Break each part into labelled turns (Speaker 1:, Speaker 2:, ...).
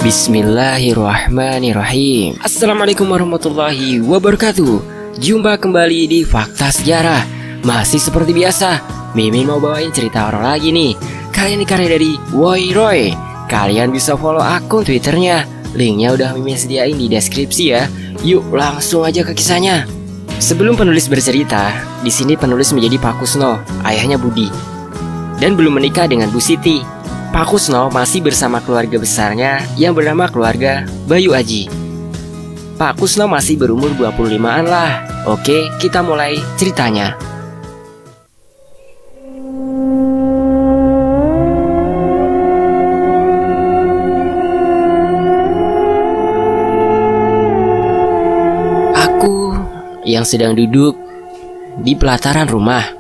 Speaker 1: Bismillahirrahmanirrahim. Assalamualaikum warahmatullahi wabarakatuh. Jumpa kembali di Fakta Sejarah. Masih seperti biasa, Mimin mau bawain cerita horor lagi nih. Kali ini karya dari Woi Roy. Kalian bisa follow akun Twitternya. Linknya udah Mimin sediain di deskripsi ya. Yuk langsung aja ke kisahnya. Sebelum penulis bercerita, di sini penulis menjadi Pak Kusno, ayahnya Budi, dan belum menikah dengan Bu Siti. Pak Kusno masih bersama keluarga besarnya yang bernama keluarga Bayu Aji. Pak Kusno masih berumur 25-an lah. Oke, kita mulai ceritanya. Aku yang sedang duduk di pelataran rumah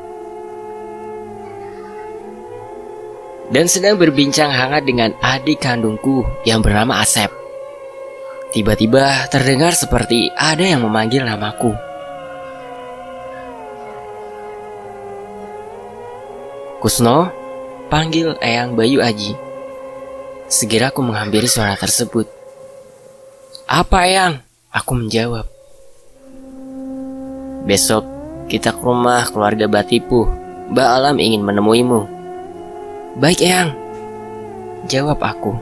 Speaker 1: dan sedang berbincang hangat dengan adik kandungku yang bernama Asep. Tiba-tiba terdengar seperti ada yang memanggil namaku. Kusno, panggil Eyang Bayu Aji. Segera aku menghampiri suara tersebut. Apa Eyang? Aku menjawab. Besok kita ke rumah keluarga Batipu. Mbak Alam ingin menemuimu. Baik Eyang, jawab aku.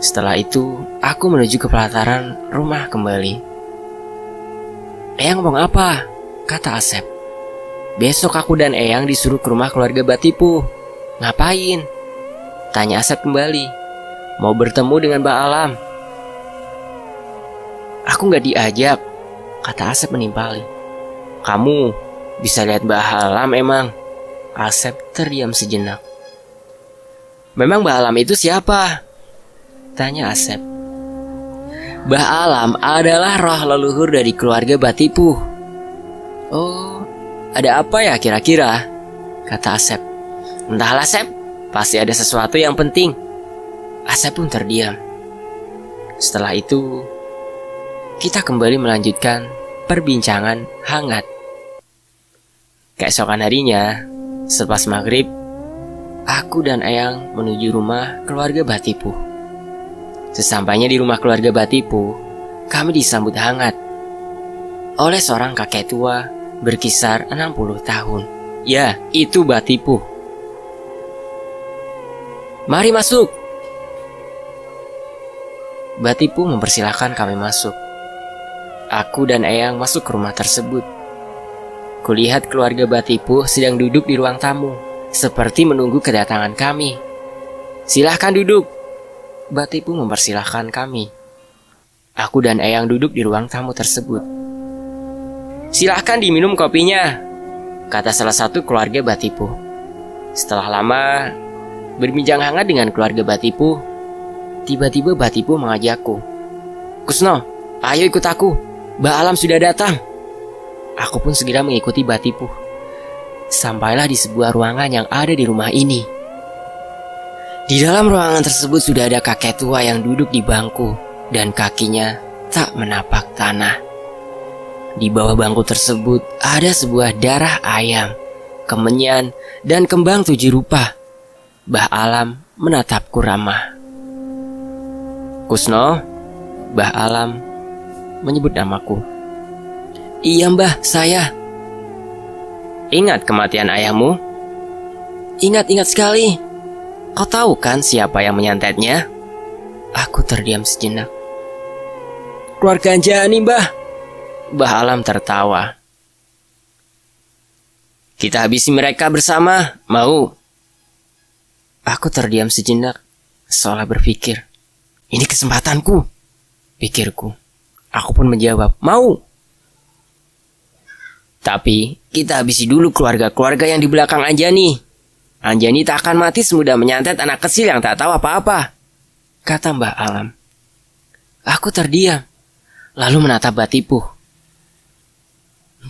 Speaker 1: Setelah itu, aku menuju ke pelataran rumah kembali. Eyang mau apa? Kata Asep. Besok aku dan Eyang disuruh ke rumah keluarga Batipu. Ngapain? Tanya Asep kembali. Mau bertemu dengan Mbak Alam. Aku gak diajak, kata Asep menimpali. Kamu bisa lihat Mbak Alam emang? Asep terdiam sejenak. Memang Mbah Alam itu siapa? Tanya Asep. Mbah Alam adalah roh leluhur dari keluarga Batipu. Oh, ada apa ya kira-kira? Kata Asep. Entahlah Asep, pasti ada sesuatu yang penting. Asep pun terdiam. Setelah itu, kita kembali melanjutkan perbincangan hangat. Keesokan harinya, selepas maghrib, aku dan Eyang menuju rumah keluarga Batipu. Sesampainya di rumah keluarga Batipu, kami disambut hangat oleh seorang kakek tua berkisar 60 tahun. Ya, itu Batipu. Mari masuk. Batipu mempersilahkan kami masuk. Aku dan Eyang masuk ke rumah tersebut. Kulihat keluarga Batipu sedang duduk di ruang tamu, seperti menunggu kedatangan kami. Silahkan duduk. Batipu mempersilahkan kami. Aku dan Eyang duduk di ruang tamu tersebut. Silahkan diminum kopinya, kata salah satu keluarga Batipu. Setelah lama berbincang hangat dengan keluarga Batipu, tiba-tiba Batipu mengajakku. Kusno, ayo ikut aku. Mbak Alam sudah datang. Aku pun segera mengikuti Batipu. Sampailah di sebuah ruangan yang ada di rumah ini. Di dalam ruangan tersebut sudah ada kakek tua yang duduk di bangku dan kakinya tak menapak tanah. Di bawah bangku tersebut ada sebuah darah ayam, kemenyan, dan kembang 7 rupa. Mbah Alam menatapku ramah. Kusno, Mbah Alam menyebut namaku. Iya Mbah, saya. Ingat kematian ayahmu? Ingat sekali. Kau tahu kan siapa yang menyantetnya? Aku terdiam sejenak. Keluarga Anjani, Mbah. Mbah Alam tertawa. Kita habisi mereka bersama, mau? Aku terdiam sejenak, seolah berpikir. Ini kesempatanku, pikirku. Aku pun menjawab, mau. Tapi kita habisi dulu keluarga-keluarga yang di belakang Anjani. Anjani tak akan mati semudah menyantet anak kecil yang tak tahu apa-apa, kata Mbah Alam. Aku terdiam, lalu menatap Batipu.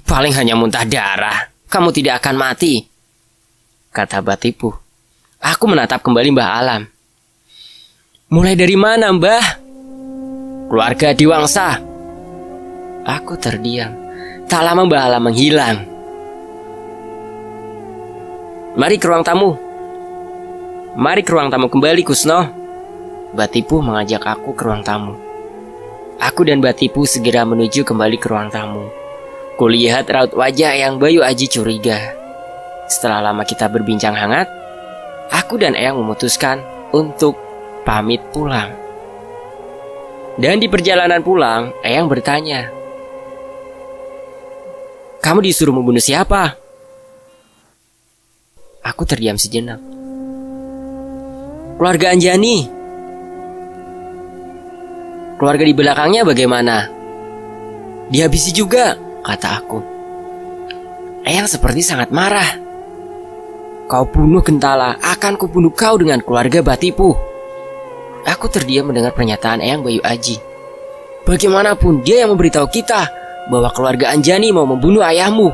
Speaker 1: Paling hanya muntah darah, kamu tidak akan mati, kata Batipu. Aku menatap kembali Mbah Alam. Mulai dari mana Mbah? Keluarga Diwangsa. Aku terdiam. Tak lama Mbah Alam menghilang. Mari ke ruang tamu. Mari ke ruang tamu kembali, Kusno. Batipu mengajak aku ke ruang tamu. Aku dan Batipu segera menuju kembali ke ruang tamu. Kulihat raut wajah Eyang Bayu Aji curiga. Setelah lama kita berbincang hangat, aku dan Eyang memutuskan untuk pamit pulang. Dan di perjalanan pulang, Eyang bertanya, "Kamu disuruh membunuh siapa?" Aku terdiam sejenak. "Keluarga Anjani." "Keluarga di belakangnya bagaimana?" "Dihabisi juga," kata aku. Eyang seperti sangat marah. "Kau bunuh Gentala, akan kubunuh kau dengan keluarga Batipu." Aku terdiam mendengar pernyataan Eyang Bayu Aji. Bagaimanapun dia yang memberitahu kita bahwa keluarga Anjani mau membunuh ayahmu.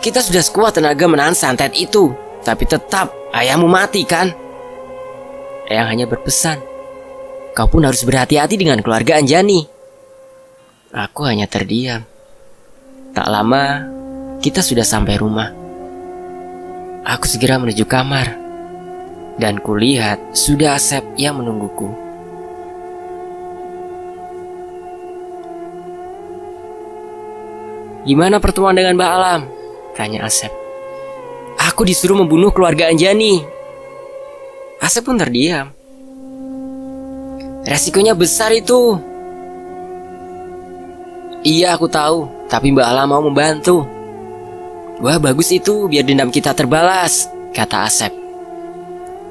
Speaker 1: Kita sudah sekuat tenaga menahan santet itu, tapi tetap ayahmu mati kan? Eyang hanya berpesan, "Kau pun harus berhati-hati dengan keluarga Anjani." Aku hanya terdiam. Tak lama, kita sudah sampai rumah. Aku segera menuju kamar, dan kulihat sudah Asep yang menungguku. "Gimana pertemuan dengan Mbak Alam?" tanya Asep. "Aku disuruh membunuh keluarga Anjani." Asep pun terdiam. "Resikonya besar itu." "Iya, aku tahu, tapi Mbak Alam mau membantu." "Wah, bagus itu, biar dendam kita terbalas," kata Asep.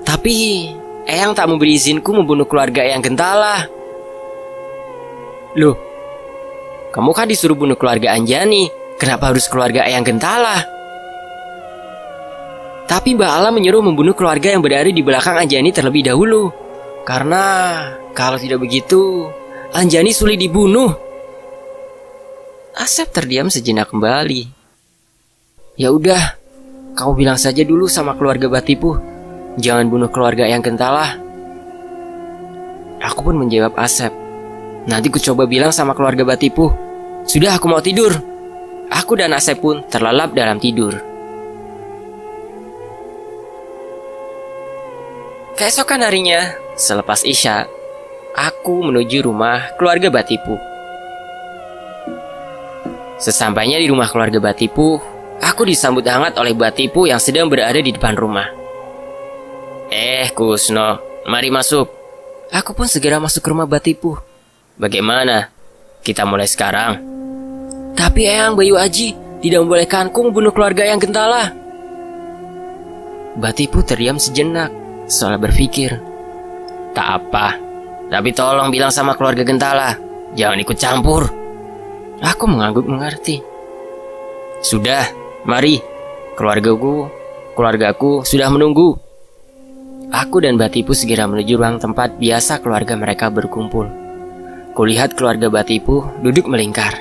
Speaker 1: "Tapi Eyang tak memberi izinku membunuh keluarga Eyang Gentala." "Loh, kamu kan disuruh bunuh keluarga Anjani, kenapa harus keluarga Eyang Gentala?" "Tapi Mbak Alam menyuruh membunuh keluarga yang berada di belakang Anjani terlebih dahulu. Karena kalau tidak begitu, Anjani sulit dibunuh." Asep terdiam sejenak kembali. "Ya udah, kamu bilang saja dulu sama keluarga Batipu, jangan bunuh keluarga Eyang Gentala." Aku pun menjawab Asep, "Nanti ku coba bilang sama keluarga Batipu. Sudah, aku mau tidur." Aku dan Asep pun terlelap dalam tidur. Keesokan harinya, selepas Isya, aku menuju rumah keluarga Batipu. Sesampainya di rumah keluarga Batipu, aku disambut hangat oleh Batipu yang sedang berada di depan rumah. Kusno, mari masuk." Aku pun segera masuk ke rumah Batipu. "Bagaimana? Kita mulai sekarang?" "Tapi Eyang Bayu Aji tidak membolehkanku membunuh keluarga Eyang Gentala." Batipu terdiam sejenak, seolah berpikir. "Tak apa, tapi tolong bilang sama keluarga Gentala, jangan ikut campur." Aku mengangguk mengerti. "Sudah, mari. Keluargaku sudah menunggu." Aku dan Batipu segera menuju ruang tempat biasa keluarga mereka berkumpul. Kulihat keluarga Batipu duduk melingkar.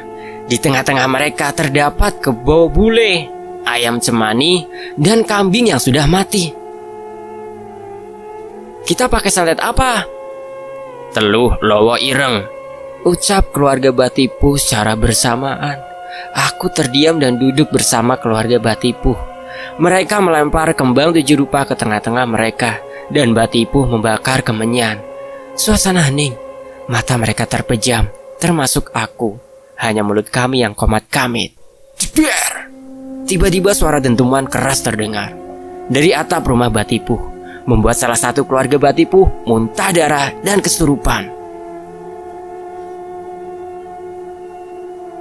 Speaker 1: Di tengah-tengah mereka terdapat kebo bule, ayam cemani, dan kambing yang sudah mati. "Kita pakai santet apa?" "Teluh lowo ireng," ucap keluarga Batipu secara bersamaan. Aku terdiam dan duduk bersama keluarga Batipu. Mereka melempar kembang 7 rupa ke tengah-tengah mereka, dan Batipu membakar kemenyan. Suasana hening, mata mereka terpejam, termasuk aku. Hanya mulut kami yang komat kamit. Jebler! Tiba-tiba suara dentuman keras terdengar dari atap rumah Batipu, membuat salah satu keluarga Batipu muntah darah dan kesurupan.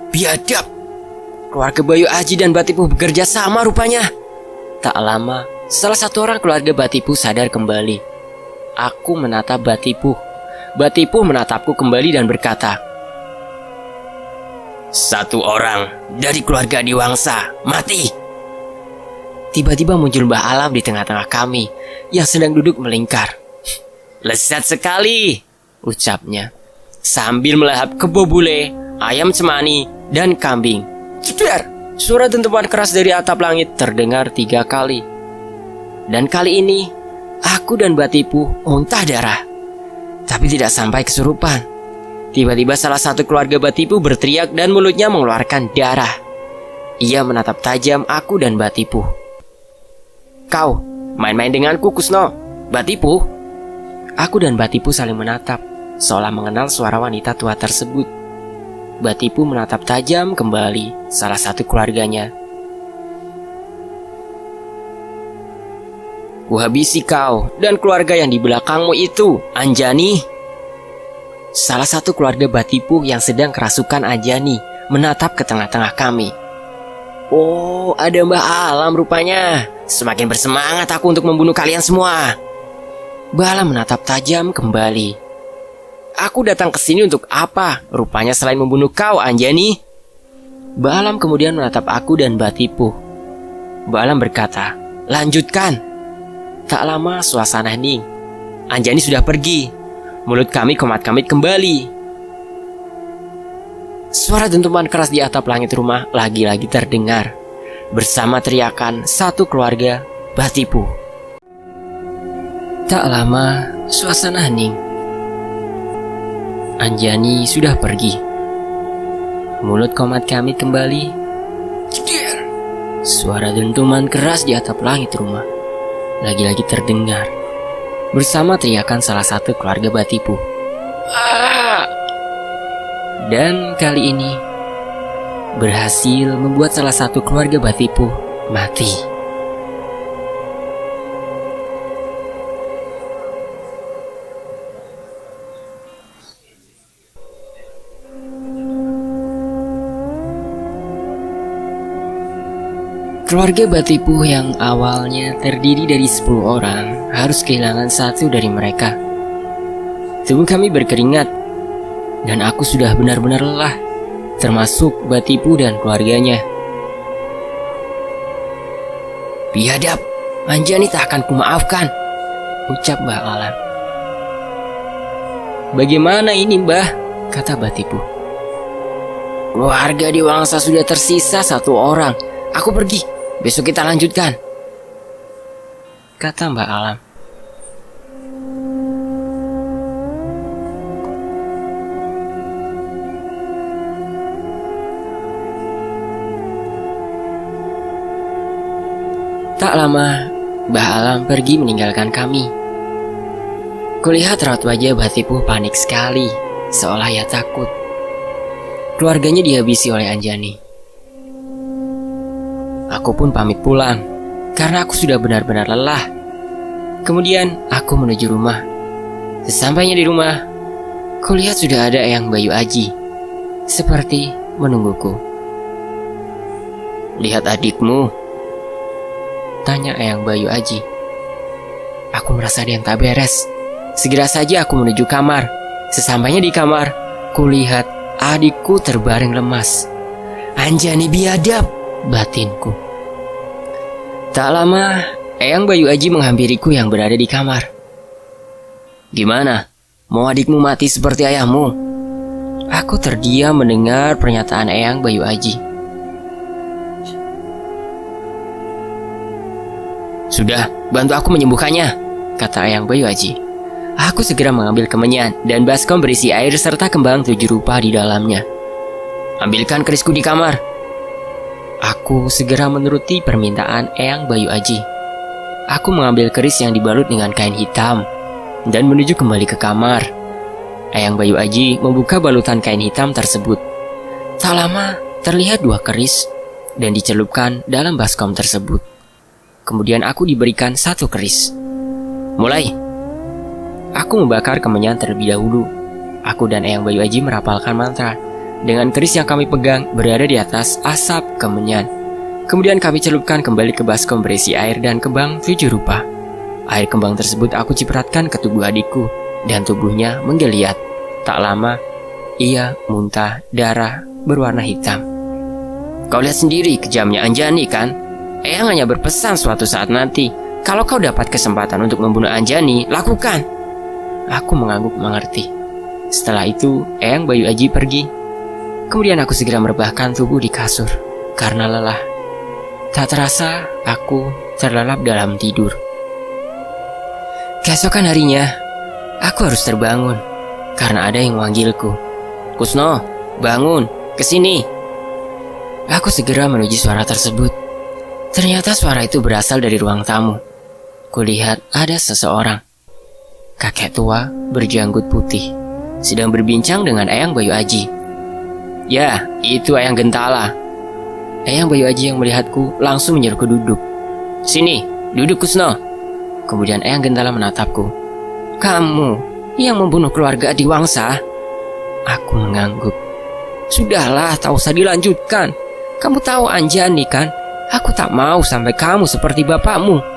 Speaker 1: Biadab! Keluarga Bayu Aji dan Batipu bekerja sama rupanya. Tak lama, salah satu orang keluarga Batipu sadar kembali. Aku menatap Batipu. Batipu menatapku kembali dan berkata, "Satu orang dari keluarga Diwangsa mati." Tiba-tiba muncul Mbah Alam di tengah-tengah kami yang sedang duduk melingkar. "Lezat sekali," ucapnya, sambil melahap kebo bule, ayam cemani, dan kambing. Jeder! Suara dentuman keras dari atap langit terdengar 3 kali. Dan kali ini, aku dan Batipu muntah darah, tapi tidak sampai kesurupan. Tiba-tiba salah satu keluarga Batipu berteriak dan mulutnya mengeluarkan darah. Ia menatap tajam aku dan Batipu. "Kau main-main denganku, Kusno, Batipu?" Aku dan Batipu saling menatap, seolah mengenal suara wanita tua tersebut. Batipu menatap tajam kembali salah satu keluarganya. "Kuhabisi kau dan keluarga yang di belakangmu itu, Anjani." Salah satu keluarga Batipu yang sedang kerasukan Anjani menatap ke tengah-tengah kami. "Oh, ada Mbah Alam rupanya. Semakin bersemangat aku untuk membunuh kalian semua." Mbah Alam menatap tajam kembali. "Aku datang ke sini untuk apa? Rupanya selain membunuh kau, Anjani." Mbah Alam kemudian menatap aku dan Batipu. Mbah Alam berkata, "Lanjutkan." Tak lama suasana hening. Anjani sudah pergi. Mulut kami komat-kamit kembali. Suara dentuman keras di atap langit rumah lagi-lagi terdengar, bersama teriakan satu keluarga Batipu. Tak lama suasana hening. Anjani sudah pergi. Mulut komat-kamit kembali. Cedil. Suara dentuman keras di atap langit rumah lagi-lagi terdengar, bersama teriakan salah satu keluarga Batipu. Dan kali ini berhasil membuat salah satu keluarga Batipu mati. Keluarga Batipu yang awalnya terdiri dari 10 orang harus kehilangan satu dari mereka. Tubuh kami berkeringat dan aku sudah benar-benar lelah, termasuk Batipu dan keluarganya. "Biadab, Anjani tak akan kumaafkan," ucap Mbah Alam. "Bagaimana ini, Mbah?" kata Batipu. "Keluarga di Wangsa sudah tersisa 1 orang. Aku pergi. Besok kita lanjutkan," kata Mbah Alam. Tak lama, Mbah Alam pergi meninggalkan kami. Kulihat raut wajah Batipu panik sekali, seolah ia takut keluarganya dihabisi oleh Anjani. Aku pun pamit pulang, karena aku sudah benar-benar lelah. Kemudian aku menuju rumah. Sesampainya di rumah, kulihat sudah ada Eyang Bayu Aji, seperti menungguku. "Lihat adikmu," tanya Eyang Bayu Aji. Aku merasa ada yang tak beres. Segera saja aku menuju kamar. Sesampainya di kamar, kulihat adikku terbaring lemas. "Anjani biadab," batinku. Tak lama, Eyang Bayu Aji menghampiriku yang berada di kamar. "Gimana? Mau adikmu mati seperti ayahmu?" Aku terdiam mendengar pernyataan Eyang Bayu Aji. "Sudah, bantu aku menyembuhkannya," kata Eyang Bayu Aji. Aku segera mengambil kemenyan dan baskom berisi air serta kembang 7 rupa di dalamnya. "Ambilkan kerisku di kamar." Aku segera menuruti permintaan Eyang Bayu Aji. Aku mengambil keris yang dibalut dengan kain hitam dan menuju kembali ke kamar. Eyang Bayu Aji membuka balutan kain hitam tersebut. Tak lama, terlihat 2 keris dan dicelupkan dalam baskom tersebut. Kemudian aku diberikan 1 keris. "Mulai." Aku membakar kemenyan terlebih dahulu. Aku dan Eyang Bayu Aji merapalkan mantra. Dengan keris yang kami pegang berada di atas asap kemenyan. Kemudian kami celupkan kembali ke baskom berisi air dan kembang 7 rupa. Air kembang tersebut aku cipratkan ke tubuh adikku dan tubuhnya menggeliat. Tak lama, ia muntah darah berwarna hitam. "Kau lihat sendiri kejamnya Anjani kan? Eyang hanya berpesan suatu saat nanti, kalau kau dapat kesempatan untuk membunuh Anjani, lakukan." Aku mengangguk mengerti. Setelah itu, Eyang Bayu Aji pergi. Kemudian aku segera merebahkan tubuh di kasur karena lelah. Tak terasa aku terlelap dalam tidur. Keesokan harinya, aku harus terbangun karena ada yang memanggilku. "Kusno, bangun, kesini." Aku segera menuju suara tersebut. Ternyata suara itu berasal dari ruang tamu. Kulihat ada seseorang. Kakek tua berjanggut putih sedang berbincang dengan Eyang Bayu Aji. Ya, itu Eyang Gentala. Eyang Bayu Aji yang melihatku langsung menyuruhku duduk. Sini, duduk Kusno. Kemudian Eyang Gentala menatapku. Kamu yang membunuh keluarga Adiwangsa? Aku mengangguk. Sudahlah, tak usah dilanjutkan. Kamu tahu Anjani kan? Aku tak mau sampai kamu seperti bapakmu.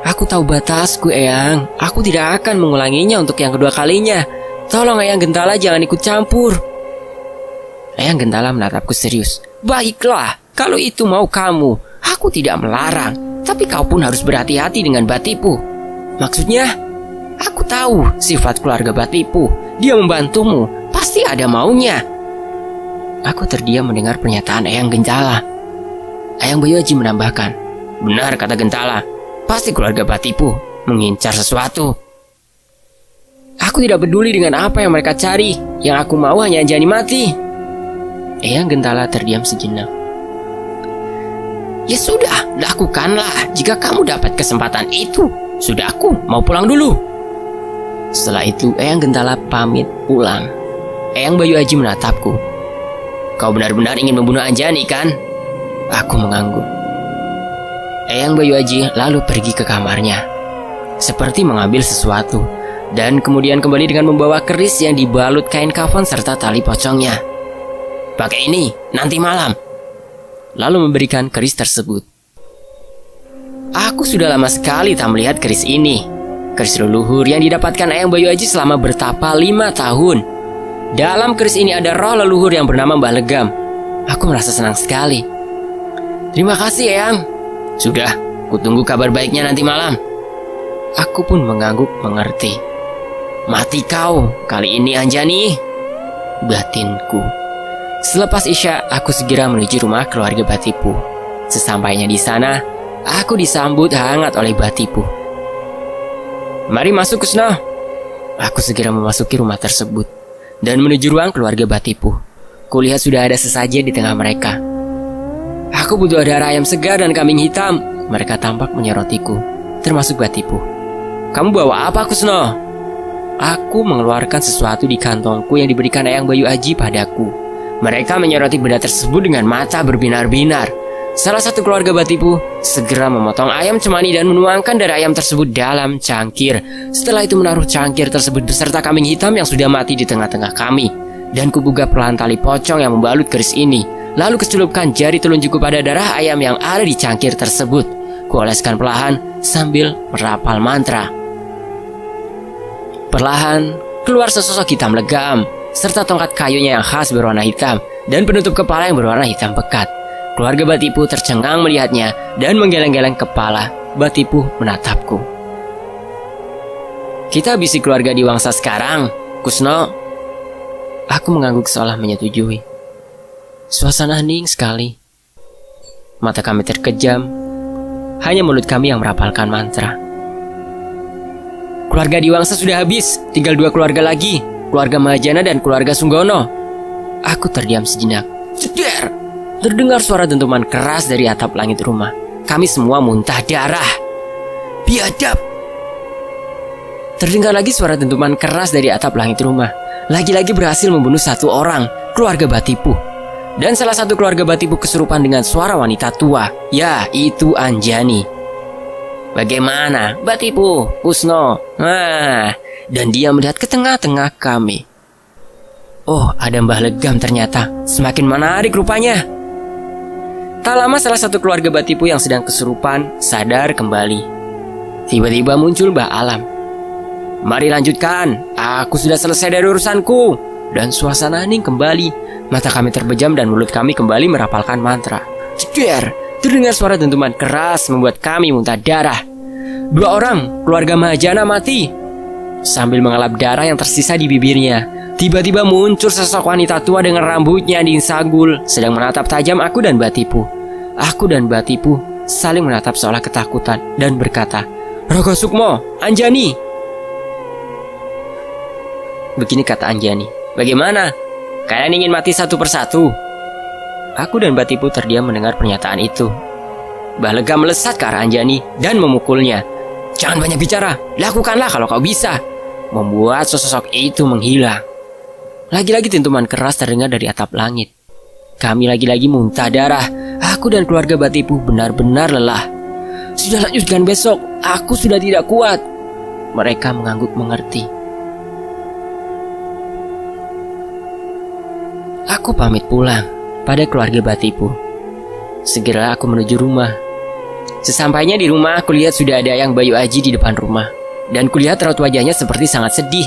Speaker 1: Aku tahu batasku, Eyang. Aku tidak akan mengulanginya untuk yang kedua kalinya. Tolong Eyang Gentala jangan ikut campur. Eyang Gentala menatapku serius. Baiklah, kalau itu mau kamu, aku tidak melarang. Tapi kau pun harus berhati-hati dengan Batipu. Maksudnya, aku tahu sifat keluarga Batipu. Dia membantumu, pasti ada maunya. Aku terdiam mendengar pernyataan Eyang Gentala. Eyang Bayu Aji menambahkan, benar kata Gentala. Pasti keluarga Batipu mengincar sesuatu. Aku tidak peduli dengan apa yang mereka cari. Yang aku mau hanya Anjani mati. Eyang Gentala terdiam sejenak. Ya sudah, lakukanlah jika kamu dapat kesempatan itu. Sudah, aku mau pulang dulu. Setelah itu Eyang Gentala pamit pulang. Eyang Bayu Aji menatapku. Kau benar-benar ingin membunuh Anjani kan? Aku mengangguk. Eyang Bayu Aji lalu pergi ke kamarnya, seperti mengambil sesuatu, dan kemudian kembali dengan membawa keris yang dibalut kain kafan serta tali pocongnya. Pakai ini, nanti malam. Lalu memberikan keris tersebut. Aku sudah lama sekali tak melihat keris ini. Keris leluhur yang didapatkan Eyang Bayu Aji selama bertapa 5 tahun. Dalam keris ini ada roh leluhur yang bernama Mbah Legam. Aku merasa senang sekali. Terima kasih, Eyang. Sudah, kutunggu kabar baiknya nanti malam. Aku pun mengangguk mengerti. Mati kau, kali ini Anjani, batinku. Selepas Isya, aku segera menuju rumah keluarga Batipu. Sesampainya di sana, aku disambut hangat oleh Batipu. Mari masuk, Kusno. Aku segera memasuki rumah tersebut dan menuju ruang keluarga Batipu. Kulihat sudah ada sesajen di tengah mereka. Aku butuh darah ayam segar dan kambing hitam. Mereka tampak menyerotiku, termasuk Batipu. Kamu bawa apa, Kusno? Aku mengeluarkan sesuatu di kantongku yang diberikan Eyang Bayu Aji padaku. Mereka menyoroti benda tersebut dengan mata berbinar-binar. Salah satu keluarga Batipu segera memotong ayam cemani dan menuangkan darah ayam tersebut dalam cangkir. Setelah itu menaruh cangkir tersebut beserta kambing hitam yang sudah mati di tengah-tengah kami. Dan kubuka perlahan tali pocong yang membalut keris ini. Lalu kecelupkan jari telunjukku pada darah ayam yang ada di cangkir tersebut. Kuoleskan perlahan sambil merapal mantra. Perlahan keluar sesosok hitam legam serta tongkat kayunya yang khas berwarna hitam dan penutup kepala yang berwarna hitam pekat. Keluarga Batipu tercengang melihatnya dan menggeleng-geleng kepala. Batipu menatapku. Kita habisi keluarga Adiwangsa sekarang, Kusno. Aku mengangguk seolah menyetujui. Suasana hening sekali. Mata kami terkejam. Hanya mulut kami yang merapalkan mantra. Keluarga Adiwangsa sudah habis. Tinggal 2 keluarga lagi. Keluarga Mahajana dan keluarga Sunggono. Aku terdiam sejenak. Ceder! Terdengar suara dentuman keras dari atap langit rumah. Kami semua muntah darah. Biadab! Terdengar lagi suara dentuman keras dari atap langit rumah. Lagi-lagi berhasil membunuh 1 orang, keluarga Batipu. Dan salah satu keluarga Batipu kesurupan dengan suara wanita tua. Ya, itu Anjani. Bagaimana, Batipu, Kusno? Dan dia melihat ke tengah-tengah kami. Oh, ada Mbah Legam ternyata. Semakin menarik rupanya. Tak lama salah satu keluarga Batipu yang sedang kesurupan sadar kembali. Tiba-tiba muncul Mbah Alam. Mari lanjutkan, aku sudah selesai dari urusanku. Dan suasana hening kembali. Mata kami terbejam dan mulut kami kembali merapalkan mantra. Ceder! Terdengar suara dentuman keras membuat kami muntah darah. 2 orang keluarga Mahajana mati. Sambil mengalap darah yang tersisa di bibirnya, tiba-tiba muncul sosok wanita tua dengan rambutnya disagul, sedang menatap tajam aku dan Batipu. Aku dan Batipu saling menatap seolah ketakutan dan berkata, Rogo Sukmo, Anjani. Begini kata Anjani, bagaimana? Kalian ingin mati satu persatu? Aku dan Batipu terdiam mendengar pernyataan itu. Mbah Legam melesat ke arah Anjani dan memukulnya. Jangan banyak bicara, lakukanlah kalau kau bisa. Membuat sosok itu menghilang. Lagi-lagi dentuman keras terdengar dari atap langit. Kami lagi-lagi muntah darah. Aku dan keluarga Batipu benar-benar lelah. Sudah, lanjutkan besok, aku sudah tidak kuat. Mereka mengangguk mengerti. Aku pamit pulang pada keluarga Batipu. Segera aku menuju rumah. Sesampainya di rumah, aku lihat sudah ada Eyang Bayu Aji di depan rumah. Dan kulihat raut wajahnya seperti sangat sedih.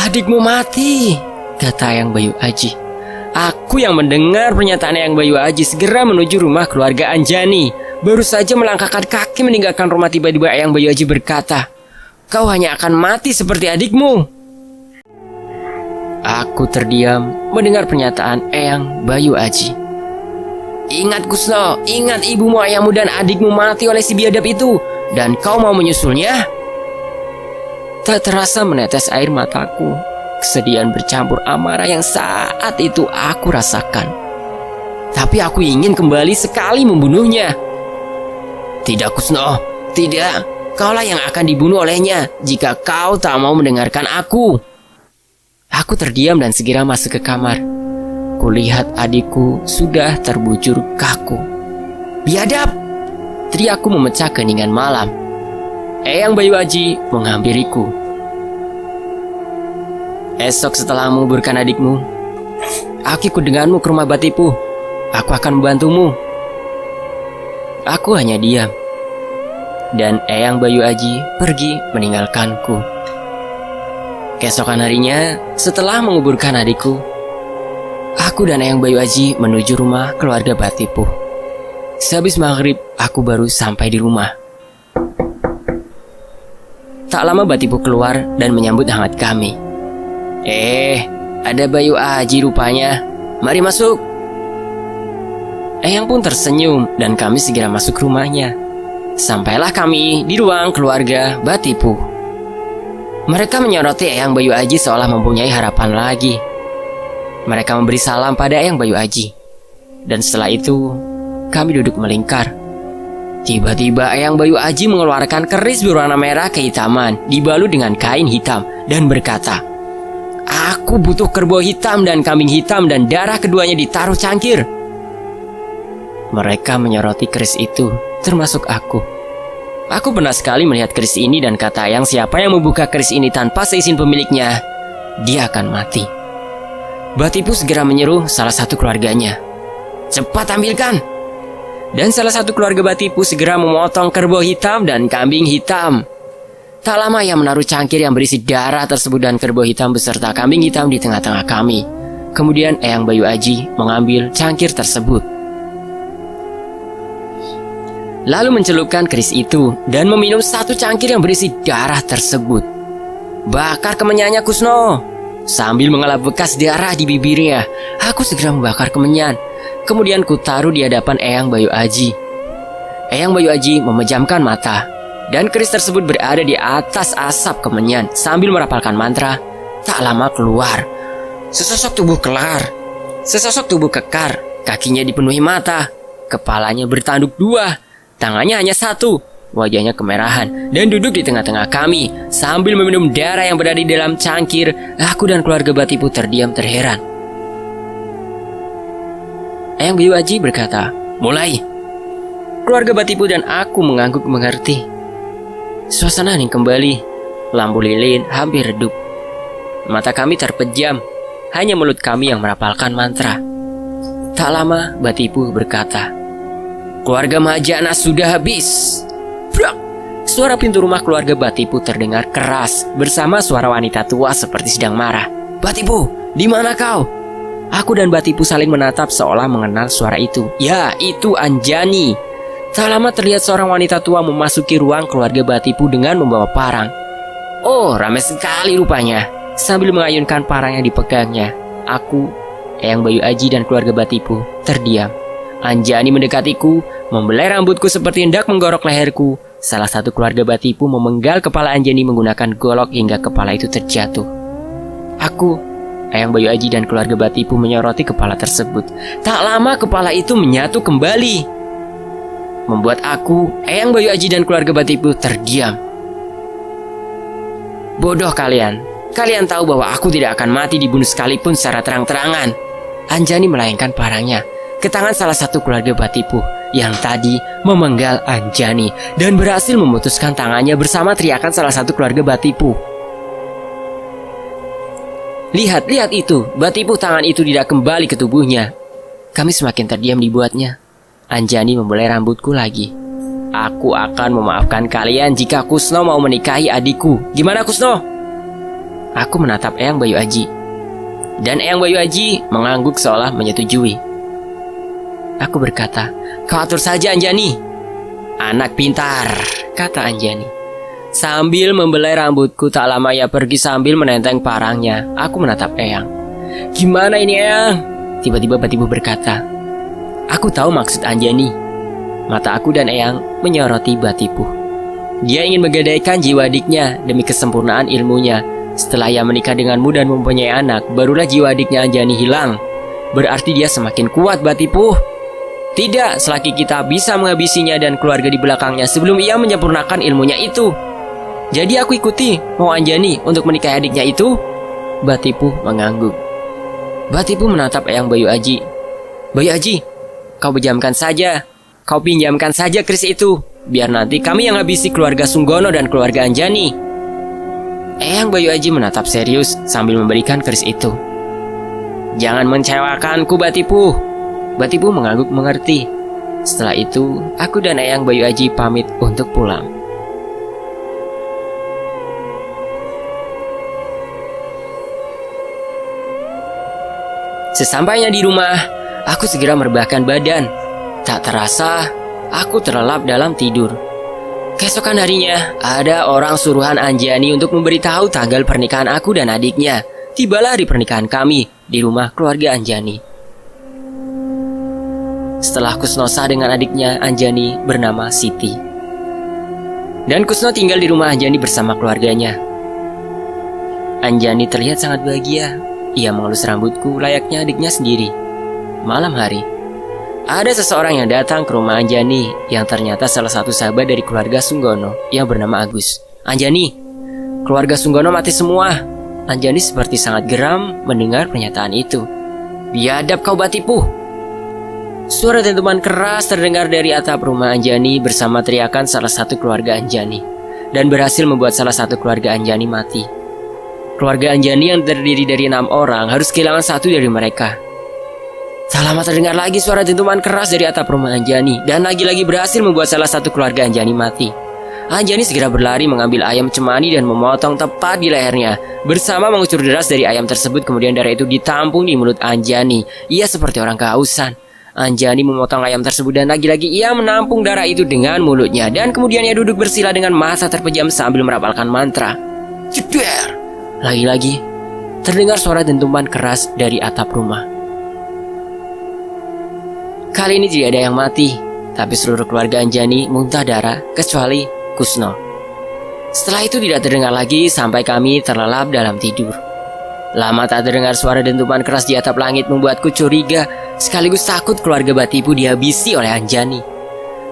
Speaker 1: Adikmu mati, kata Eyang Bayu Aji. Aku yang mendengar pernyataan Eyang Bayu Aji segera menuju rumah keluarga Anjani. Baru saja melangkahkan kaki meninggalkan rumah, tiba-tiba Eyang Bayu Aji berkata, kau hanya akan mati seperti adikmu. Aku terdiam mendengar pernyataan Eyang Bayu Aji. Ingat Kusno, ingat ibumu, ayahmu dan adikmu mati oleh si biadab itu. Dan kau mau menyusulnya? Tak terasa menetes air mataku. Kesedihan bercampur amarah yang saat itu aku rasakan. Tapi aku ingin kembali sekali membunuhnya. Tidak Kusno, tidak. Kaulah yang akan dibunuh olehnya jika kau tak mau mendengarkan aku. Aku terdiam dan segera masuk ke kamar. Kulihat adikku sudah terbujur kaku. Biadab! Teriakku memecah keheningan malam. Eyang Bayu Aji menghampiriku. Esok setelah menguburkan adikmu, aku ikut denganmu ke rumah Batipu. Aku akan membantumu. Aku hanya diam. Dan Eyang Bayu Aji pergi meninggalkanku. Keesokan harinya, setelah menguburkan adikku, aku dan Eyang Bayu Aji menuju rumah keluarga Batipu. Sehabis maghrib, aku baru sampai di rumah. Tak lama Batipu keluar dan menyambut hangat kami. Ada Bayu Aji rupanya. Mari masuk. Eyang pun tersenyum dan kami segera masuk rumahnya. Sampailah kami di ruang keluarga Batipu. Mereka menyoroti Eyang Bayu Aji seolah mempunyai harapan lagi. Mereka memberi salam pada Eyang Bayu Aji. Dan setelah itu, kami duduk melingkar. Tiba-tiba Eyang Bayu Aji mengeluarkan keris berwarna merah kehitaman dibalut dengan kain hitam dan berkata, aku butuh kerbau hitam dan kambing hitam dan darah keduanya ditaruh cangkir. Mereka menyoroti keris itu, termasuk aku. Aku pernah sekali melihat keris ini dan kata Eyang, siapa yang membuka keris ini tanpa seizin pemiliknya, dia akan mati. Batipu segera menyeru salah satu keluarganya, cepat ambilkan. Dan salah satu keluarga Batipu segera memotong kerbau hitam dan kambing hitam. Tak lama ia menaruh cangkir yang berisi darah tersebut dan kerbau hitam beserta kambing hitam di tengah-tengah kami. Kemudian Eyang Bayu Aji mengambil cangkir tersebut, lalu mencelupkan keris itu dan meminum satu cangkir yang berisi darah tersebut. Bakar kemenyannya Kusno. Sambil mengelap bekas darah di bibirnya, aku segera membakar kemenyan. Kemudian ku taruh di hadapan Eyang Bayu Aji. Eyang Bayu Aji memejamkan mata, dan keris tersebut berada di atas asap kemenyan sambil merapalkan mantra. Tak lama keluar sesosok tubuh kelar, sesosok tubuh kekar. Kakinya dipenuhi mata, kepalanya bertanduk dua, tangannya hanya satu, wajahnya kemerahan, dan duduk di tengah-tengah kami sambil meminum darah yang berada di dalam cangkir. Aku dan keluarga Batipu terdiam terheran. Eyang Bayu Aji berkata, mulai. Keluarga Batipu dan aku mengangguk mengerti. Suasana hening kembali. Lampu lilin hampir redup. Mata kami terpejam. Hanya mulut kami yang merapalkan mantra. Tak lama Batipu berkata, keluarga Mahajana sudah habis. Brak! Suara pintu rumah keluarga Batipu terdengar keras bersama suara wanita tua seperti sedang marah. Batipu, di mana kau? Aku dan Batipu saling menatap seolah mengenal suara itu. Ya, itu Anjani. Tak lama terlihat seorang wanita tua memasuki ruang keluarga Batipu dengan membawa parang. Oh, ramai sekali rupanya. Sambil mengayunkan parang yang dipegangnya, aku, Eyang Bayu Aji dan keluarga Batipu terdiam. Anjani mendekatiku, membelai rambutku seperti hendak menggorok leherku. Salah satu keluarga Batipu memenggal kepala Anjani menggunakan golok hingga kepala itu terjatuh. Aku, Eyang Bayu Aji dan keluarga Batipu menyoroti kepala tersebut. Tak lama kepala itu menyatu kembali. membuat aku, Eyang Bayu Aji dan keluarga Batipu terdiam. Bodoh kalian. Kalian tahu bahwa aku tidak akan mati dibunuh sekalipun secara terang-terangan. Anjani melayangkan parangnya ke tangan salah satu keluarga Batipu yang tadi memenggal Anjani dan berhasil memutuskan tangannya bersama teriakan salah satu keluarga Batipu. Lihat itu, Batipu tangan itu tidak kembali ke tubuhnya. Kami semakin terdiam dibuatnya. Anjani membelai rambutku lagi. Aku akan memaafkan kalian jika Kusno mau menikahi adikku. Gimana Kusno? Aku menatap Eyang Bayu Aji. Dan Eyang Bayu Aji mengangguk seolah menyetujui. Aku berkata, kau atur saja Anjani. Anak pintar, kata Anjani. Sambil membelai rambutku, tak lama ia pergi sambil menenteng parangnya. Aku menatap Eyang. Gimana ini Eyang? Tiba-tiba Batipu berkata, aku tahu maksud Anjani. Mata aku dan Eyang menyoroti Batipu. Dia ingin menggadaikan jiwa adiknya demi kesempurnaan ilmunya. Setelah ia menikah denganmu dan mempunyai anak, barulah jiwa adiknya Anjani hilang. Berarti dia semakin kuat Batipu. Tidak, selagi kita bisa menghabisinya dan keluarga di belakangnya sebelum ia menyempurnakan ilmunya itu. Jadi aku ikuti mau Anjani untuk menikahi adiknya itu? Batipu mengangguk. Batipu menatap Eyang Bayu Aji. Bayu Aji, kau pinjamkan saja keris itu. Biar nanti kami yang habisi keluarga Sunggono dan keluarga Anjani. Eyang Bayu Aji menatap serius sambil memberikan keris itu. Jangan mengecewakanku Batipu. Batipu mengangguk mengerti. Setelah itu, aku dan Eyang Bayu Aji pamit untuk pulang. Sesampainya di rumah, aku segera merebahkan badan. Tak terasa, aku terlelap dalam tidur. Keesokan harinya, ada orang suruhan Anjani untuk memberitahu tanggal pernikahan aku dan adiknya. Tibalah hari pernikahan kami di rumah keluarga Anjani. Setelah Kusno sah dengan adiknya Anjani bernama Siti. Dan Kusno tinggal di rumah Anjani bersama keluarganya. Anjani terlihat sangat bahagia. Ia mengelus rambutku layaknya adiknya sendiri. Malam hari, ada seseorang yang datang ke rumah Anjani yang ternyata salah satu sahabat dari keluarga Sunggono yang bernama Agus. Anjani, keluarga Sunggono mati semua. Anjani seperti sangat geram mendengar pernyataan itu. Biadab kau Batipu. Suara dentuman keras terdengar dari atap rumah Anjani bersama teriakan salah satu keluarga Anjani dan berhasil membuat salah satu keluarga Anjani mati. Keluarga Anjani yang terdiri dari 6 orang harus kehilangan satu dari mereka. Tak lama terdengar lagi suara dentuman keras dari atap rumah Anjani dan lagi-lagi berhasil membuat salah satu keluarga Anjani mati. Anjani segera berlari mengambil ayam cemani dan memotong tepat di lehernya. Bersama mengucur deras dari ayam tersebut, kemudian darah itu ditampung di mulut Anjani. Ia seperti orang kehausan. Anjani memotong ayam tersebut dan lagi-lagi ia menampung darah itu dengan mulutnya. Dan kemudian ia duduk bersila dengan mata terpejam sambil merapalkan mantra. Ceder! Lagi-lagi terdengar suara dentuman keras dari atap rumah. Kali ini tidak ada yang mati, tapi seluruh keluarga Anjani muntah darah kecuali Kusno. Setelah itu tidak terdengar lagi sampai kami terlelap dalam tidur. Lama tak terdengar suara dentuman keras di atap langit membuatku curiga, sekaligus takut keluarga Batipu dihabisi oleh Anjani.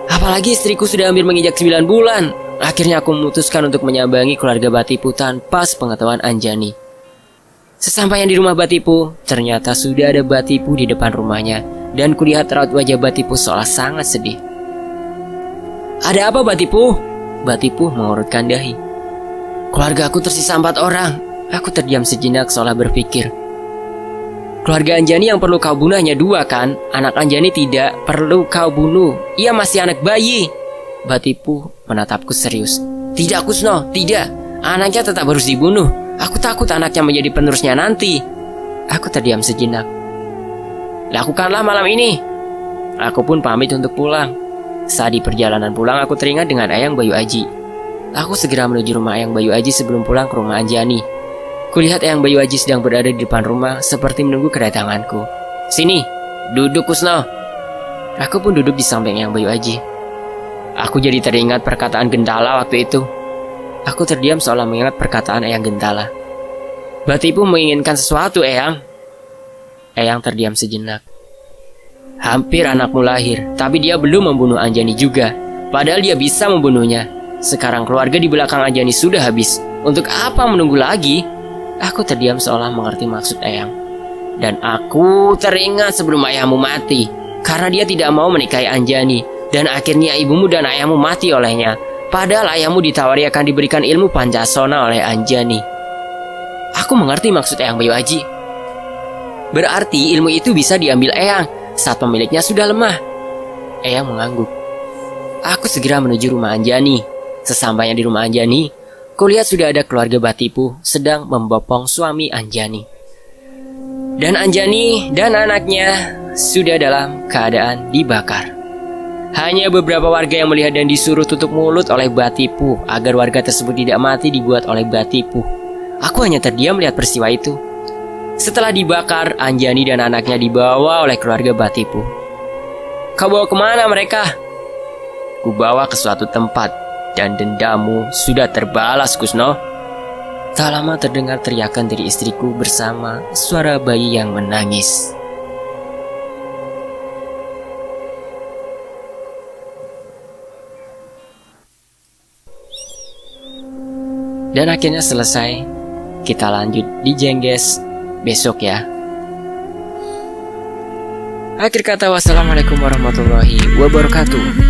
Speaker 1: Apalagi istriku sudah hampir menginjak 9 bulan. Akhirnya aku memutuskan untuk menyambangi keluarga Batipu tanpa sepengetahuan Anjani. Sesampainya di rumah Batipu, ternyata sudah ada Batipu di depan rumahnya, dan kulihat raut wajah Batipu seolah sangat sedih. Ada apa Batipu? Batipu mengurutkan dahi. Keluarga aku tersisa 4 orang. Aku terdiam sejenak seolah berpikir. Keluarga Anjani yang perlu kau bunuh hanya 2 kan? Anak Anjani tidak perlu kau bunuh. Ia masih anak bayi. Batipu menatapku serius. Tidak Kusno, tidak. Anaknya tetap harus dibunuh. Aku takut anaknya menjadi penerusnya nanti. Aku terdiam sejenak. Lakukanlah malam ini. Aku pun pamit untuk pulang. Saat di perjalanan pulang aku teringat dengan Eyang Bayu Aji. Aku segera menuju rumah Eyang Bayu Aji sebelum pulang ke rumah Anjani. Kulihat Eyang Bayu Aji sedang berada di depan rumah seperti menunggu kedatanganku. Sini, duduk Kusno. Aku pun duduk di samping Eyang Bayu Aji. Aku jadi teringat perkataan Gentala waktu itu. Aku terdiam seolah mengingat perkataan Eyang Gentala. Batipu menginginkan sesuatu, Eyang. Eyang terdiam sejenak. Hampir anakmu lahir, tapi dia belum membunuh Anjani juga. Padahal dia bisa membunuhnya. Sekarang keluarga di belakang Anjani sudah habis. Untuk apa menunggu lagi? Aku terdiam seolah mengerti maksud Eyang. Dan aku teringat sebelum ayahmu mati. Karena dia tidak mau menikahi Anjani. Dan akhirnya ibumu dan ayahmu mati olehnya. Padahal ayahmu ditawari akan diberikan ilmu Pancasona oleh Anjani. Aku mengerti maksud Eyang Bayu Aji. Berarti ilmu itu bisa diambil Eyang saat pemiliknya sudah lemah. Eyang mengangguk. Aku segera menuju rumah Anjani. Sesampainya di rumah Anjani, kulihat sudah ada keluarga Batipuh sedang membopong suami Anjani. Dan Anjani dan anaknya sudah dalam keadaan dibakar. Hanya beberapa warga yang melihat dan disuruh tutup mulut oleh Batipuh agar warga tersebut tidak mati dibuat oleh Batipuh. Aku hanya terdiam melihat peristiwa itu. Setelah dibakar, Anjani dan anaknya dibawa oleh keluarga Batipuh. Kau bawa kemana mereka? Kubawa ke suatu tempat, dan dendamu sudah terbalas, Kusno. Tak lama terdengar teriakan dari istriku bersama suara bayi yang menangis. Dan akhirnya selesai. Kita lanjut di Jengges besok ya. Akhir kata, wassalamualaikum warahmatullahi wabarakatuh.